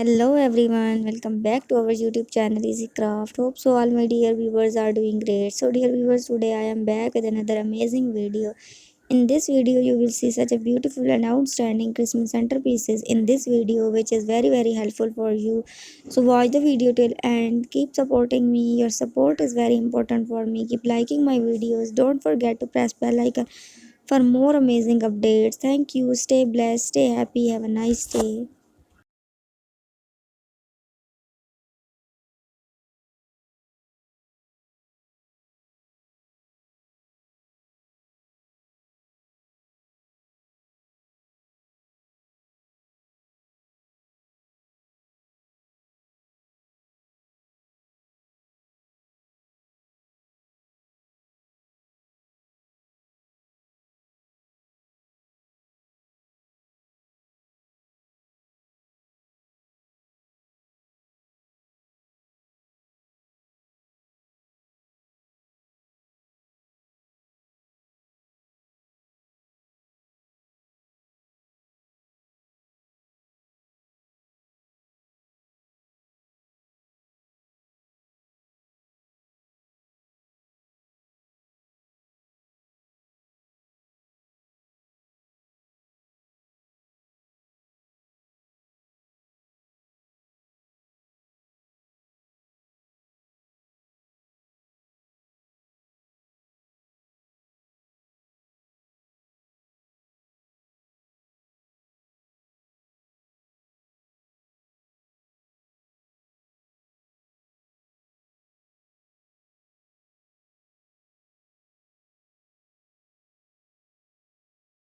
Hello everyone, welcome back to our YouTube channel Easy Craft. Hope so all my dear viewers are doing great. So dear viewers, today I am back with another amazing video. In this video you will see such a beautiful and outstanding Christmas centerpieces in this video which is very helpful for you. So watch the video till end. Keep supporting me. Your support is very important for me. Keep liking my videos. Don't forget to press bell icon for more amazing updates. Thank you. Stay blessed, stay happy. Have a nice day.